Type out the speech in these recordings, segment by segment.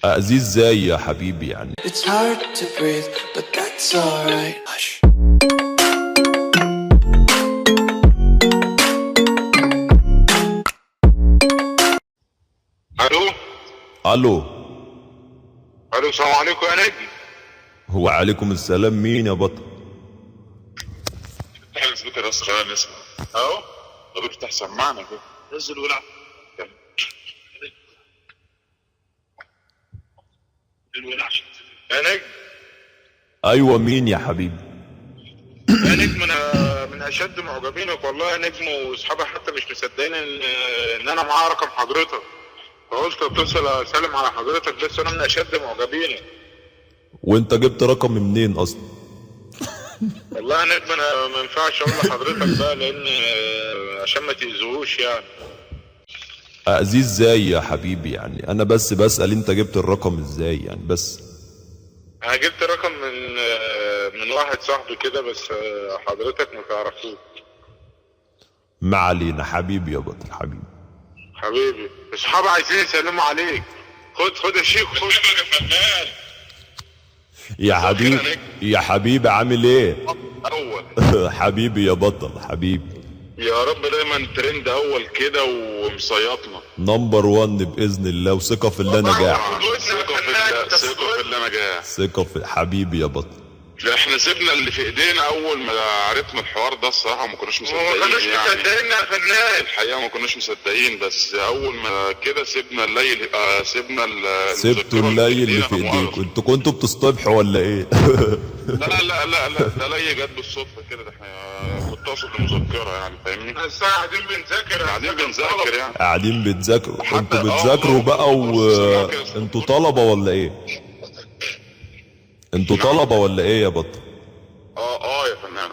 أذيه ازاي يا حبيبي يعني؟ It's hard to breathe, but that's alright. Hush. الو. الو. الو، السلام عليكم يا نجم. هو عليكم السلام، مين يا بطل؟ افتح السبيكر يا اسطى خلينا نسمع. اهو. طب افتح سمعنا كده. نزل والعب. يا نجم. ايوه مين يا حبيبي؟ يا نجم، انا من اشد معجبينك والله يا نجم، واصحابي حتى مش مصدقين ان انا معايا رقم حضرتك، فقلت اتصل اسلم على حضرتك، بس انا من اشد معجبينك. وانت جبت رقم منين اصلا؟ والله يا نجم انا ما ينفعش اقول لحضرتك بقى، لان عشان ما تاذوش يعني. أذيه ازاي يا حبيبي يعني؟ انا بس بسأل انت جبت الرقم ازاي يعني بس. انا جبت رقم من واحد صاحبي كده، بس حضرتك ما تعرفوش. ما علينا حبيبي يا بطل حبيبي. حبيبي اصحابي عايزين يسلموا عليك. خد يا شيخ، خد يا فنان. يا حبيبي يا حبيبي عامل ايه؟ اول. حبيبي يا بطل حبيبي. يا رب دايما ترند اول كده ومصيطنا. نمبر 1 باذن الله، وثقه في الله نجاح. ثقة في الله، ثقة في الله نجاح. ثقه في حبيبي يا بطل. احنا سيبنا اللي في ايدينا اول ما عرفنا الحوار ده، الصراحه ما كناش مصدقين ما كناش مصدقين يا فنان. الحقيقه ما كناش مصدقين، بس اول ما كده سيبنا الليل، سيبنا سبتوا الليل اللي في ايديكم. انتوا كنتوا بتصطبحوا ولا ايه؟ لا ده لي جت بالصدفه كده، ده احنا متصل بمذكره يعني، فاهمني؟ بس قاعدين بنذاكر يعني. قاعدين بتذاكروا؟ انتوا بتذاكروا بقى انتوا طلبه ولا ايه؟ انتوا طلبه ولا ايه يا بطل؟ يا فنان.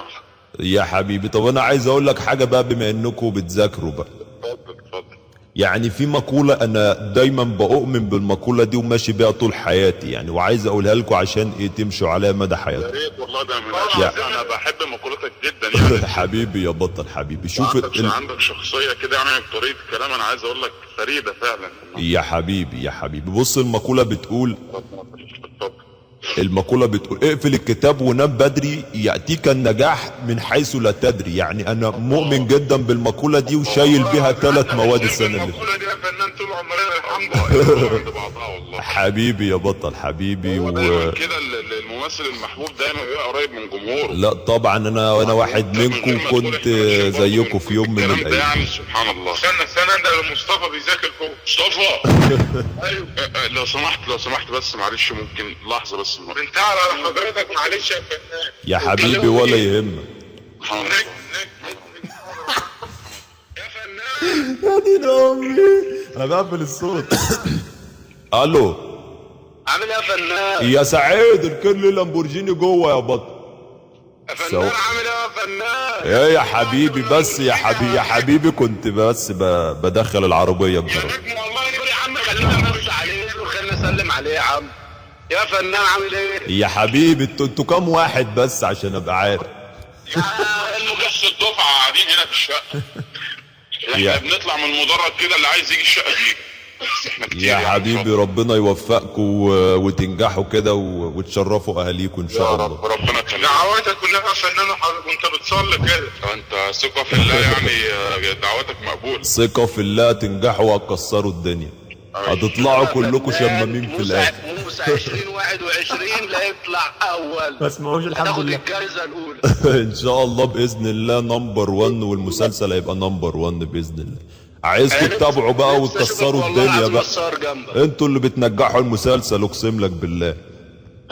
يا حبيبي طب انا عايز اقول لك حاجه بقى، بما انكم بتذاكروا بقى. اتفضل. يعني في مقوله انا دايما بؤمن بالمقوله دي وماشي بيها طول حياتي يعني، وعايز اقولها لكم عشان ايه تمشوا عليها مدى يا حياتكم. ريت والله، ده من انا بحب مقولتك جدا يعني. حبيبي يا بطل حبيبي. شوف عندك شخصيه كده يعني، بطريقه كلام انا عايز اقول لك فريده فعلا. يا حبيبي يا حبيبي بص، المقوله بتقول اتفضل. المقولة بتقول اقفل الكتاب ونام بدري يأتيك النجاح من حيث لا تدري. يعني انا مؤمن جدا بالمقولة دي وشايل بيها 3 مواد السنة اللي فاتت. المقولة دي يا فنان طول عمرنا الحمد لله عند بعضها والله. حبيبي يا بطل حبيبي دايما كده الممثل المحبوب دايما بيبقى قريب من جمهوره. لا طبعا انا واحد منكم كنت زيكم في يوم من الايام. الايام. يعني سبحان الله. استنى ده مصطفى بيذاكر فوق. مصطفى. ايوه. لو سمحت بس معلش، ممكن لحظة بس. انت على حضرتك معلش يا فنان. يا حبيبي ولا يهمك. يا فنان. يا دين امي انا بقفل الصوت. الو. عامل ايه يا فنان؟ يا سعيد اركن لي لامبورجيني جوه يا بطل. يا فنان عامل ايه يا فنان؟ ايه يا حبيبي بس يا حبيبي كنت بس بدخل العربية بجرب. يا نجم والله يا عم، خلينا نبص عليه وخلينا نسلم عليه يا عم. يا فنان عامل ايه؟ يا حبيبي انتوا كام واحد بس عشان ابقى عارف؟ يا نص الدفعة قاعدين هنا في الشقة. احنا بنطلع من المدرج كده، اللي عايز يجي الشقة يجي. يا حبيبي ربنا يوفقكم وتنجحوا كده وتشرفوا اهاليكم ان شاء الله. ربنا يخليك. دعواتك كلها يا فنان وانت بتصلي كده. انت ثقة في الله يعني، دعواتك مقبولة. ثقة في الله، تنجحوا وهتكسروا الدنيا. هتطلعوا كلكم شمامين في الاخر. موسى 2021 لا يطلع اول. ما اسمعوش الحمد لله. هتاخد الجائزة الاولى. ان شاء الله باذن الله نمبر 1، والمسلسل هيبقى نمبر 1 باذن الله. عايزكم تتابعوا بقى وتكسروا الدنيا بقى. انتوا اللي بتنجحوا المسلسل اقسم لك بالله.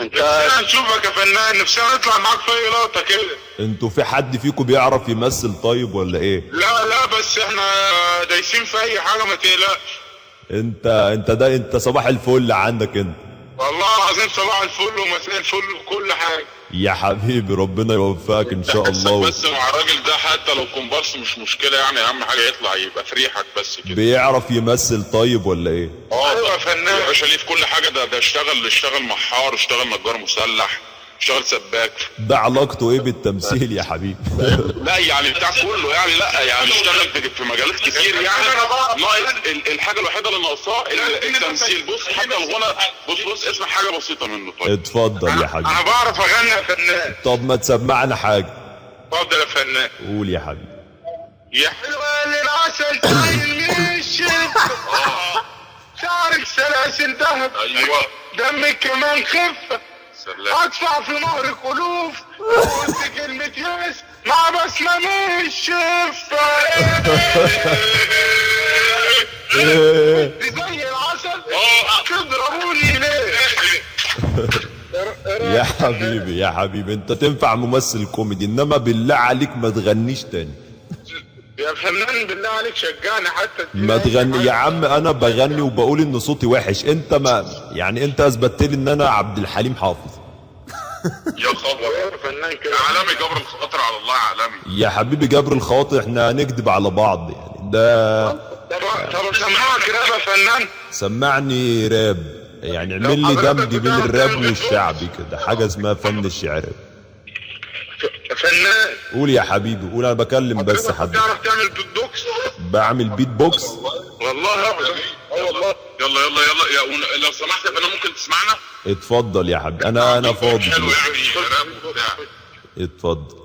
نفسنا نشوفك يا فنان، نفسنا نطلع معاك في اي لقطة كده. انتوا في حد فيكم بيعرف يمثل طيب ولا ايه؟ لا بس احنا دايسين في اي حاجة، ما تقلقش. انت صباح الفل عندك انت. والله العظيم صباح الفل ومساء الفل وكل حاجة. يا حبيبي ربنا يوفقك ان شاء الله. بس مع الراجل ده حتى لو كومبارس مش مشكلة يعني، اهم حاجة يطلع يبقى في ريحك بس كده. بيعرف يمثل طيب ولا ايه؟ ايوه يا فنان يا باشا، ليه في كل حاجة. ده اشتغل محار، اشتغل نجار مسلح، اشتغل سباك. ده علاقته ايه بالتمثيل يا حبيبي؟ لا يعني بتاع كله يعني، لا يعني اشتغل في مجالات كتير يعني. ناقص الحاجه الوحيده اللي ناقصاه التمثيل. بص حتى الغنى، بص اسمع حاجه بسيطه منه. طيب اتفضل يا حبيبي. انا بعرف اغني يا فنان. طب ما تسمعنا حاجه. اتفضل يا فنان. قول يا حبيبي. يا حلوة العسل تعين من الشفة، شعرك سلاسل ذهب، ايوه دمك كمان خفة، سلام. ادفع في مهرك ألوف، قلت كلمة ياس مع بسمة من الشفة. دي زي العسل تضربوني ليه؟ يا حبيبي يا حبيبي، انت تنفع ممثل كوميدي، انما بالله عليك ما تغنيش تاني. يا فنان بالله عليك شجعني حتى. ما تغني يا عم، انا بغني وبقول ان صوتي وحش. انت ما يعني انت اثبتت لي ان انا عبد الحليم حافظ. يا خبر يا فنان كده عالمي، جبر الخاطر على الله عالمي. يا حبيبي جبر الخواطر، احنا هنكدب على بعض يعني؟ ده طب سمعك راب يا فنان. سمعني راب يعني، اعمل لي دمج بين الراب والشعبي كده، حاجه اسمها فن الشعر. فنان قول يا حبيبي قول، انا بكلم بس حد. تعرف تعمل بيت بوكس؟ بعمل بيت بوكس والله والله. يلا يلا يلا يا لو سمحت يا فندم ممكن تسمعنا؟ اتفضل يا حبيبي، انا فاضي حلو دلوقتي. يعني راب بتاع. اتفضل.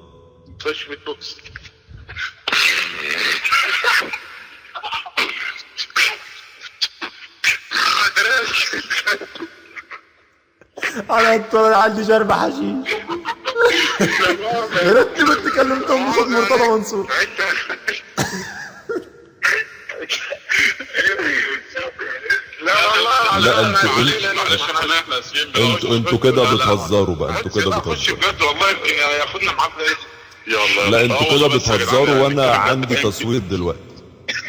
خش بيت بوكس. انا طول عندي شرب حشيش. يا ريت ما اتكلمتهم بصوت مرتضى منصور. لا والله لا انتوا كده بتهزروا بقى، انتوا كده خش بتهزروا. بجد والله يمكن ياخدنا معاه في يلا لا انتوا كده بتهزروا، وانا عندي تصوير دلوقتي.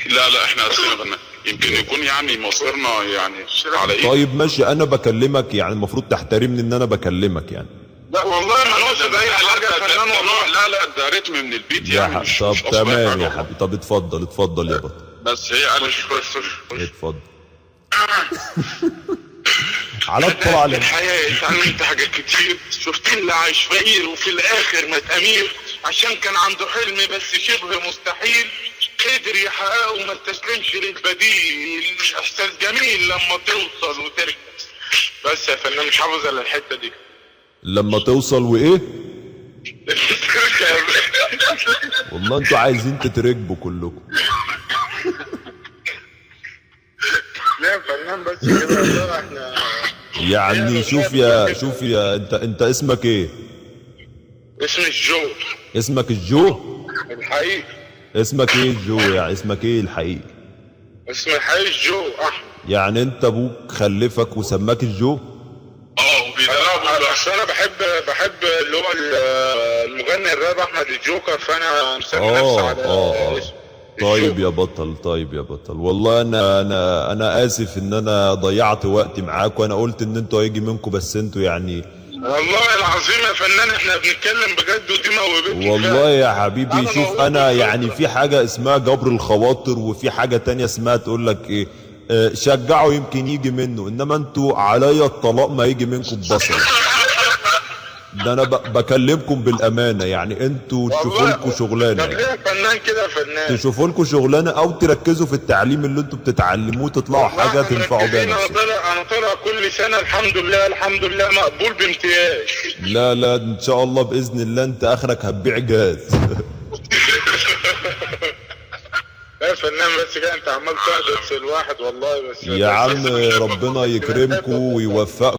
لا احنا اسفين، يمكن يكون يعني مصيرنا يعني على ايه. طيب ماشي، انا بكلمك يعني المفروض تحترمني ان انا بكلمك يعني. لا والله ما نقصد اي حاجه يا فنان والله. لا ده رتم من البيت يعني، مش طب قصدي تمام حاجة يا والله. حبيبي، طب اتفضل يا بطل. بس هي قالت اتفضل. على الطلعة على الحياة اتعلمت حاجات كتير، شفت اللي عايش فقير وفي الاخر مات امير، عشان كان عنده حلم بس شبه مستحيل قدر يحققه وما استسلمش للبديل. احساس جميل لما توصل وترجع. بس يا فنان مش حافظ الا الحتة دي. لما توصل وايه؟ والله انتوا عايزين تتركبوا كلكم. لا يا فنان بس كده والله احنا يعني شوف يا انت اسمك ايه؟ اسمي الجو. اسمك الجو؟ الحقيقي اسمك ايه الجو يعني؟ اسمك ايه الحقيقي؟ اسمي الحقيقي الجو احمد. يعني انت ابوك خلفك وسماك الجو؟ وبيدربوا. بس انا بحب اللي هو المغني الراب احمد الجوكر، فانا مسمي نفسي على اسمه. طيب يا بطل والله انا اسف ان انا ضيعت وقتي معاك، وانا قلت ان انتوا هيجي منكم، بس انتوا يعني والله العظيم يا فنان احنا بنتكلم بجد ودي موهبتي. والله يا حبيبي. شوف انا يعني في حاجة اسمها جبر الخواطر، وفي حاجة تانية اسمها تقول لك ايه، شجعوا يمكن يجي منه، انما انتوا عليا الطلاق ما يجي منكم ببصر. ده انا بكلمكم بالامانه يعني، انتوا تشوفوا لكم شغلانه. طب ليه يا فنان كده يا فنان؟ تشوفوا لكم شغلانه او تركزوا في التعليم اللي انتوا بتتعلموه، تطلعوا حاجه تنفعوا بيها نفسكم. انا طالع كل سنه الحمد لله مقبول بامتياز. لا ان شاء الله باذن الله انت اخرك هتبيع جاز. يا فنان بس كده انت عمال تحدث الواحد والله. بس يا عم ربنا يكرمكم ويوفقكم.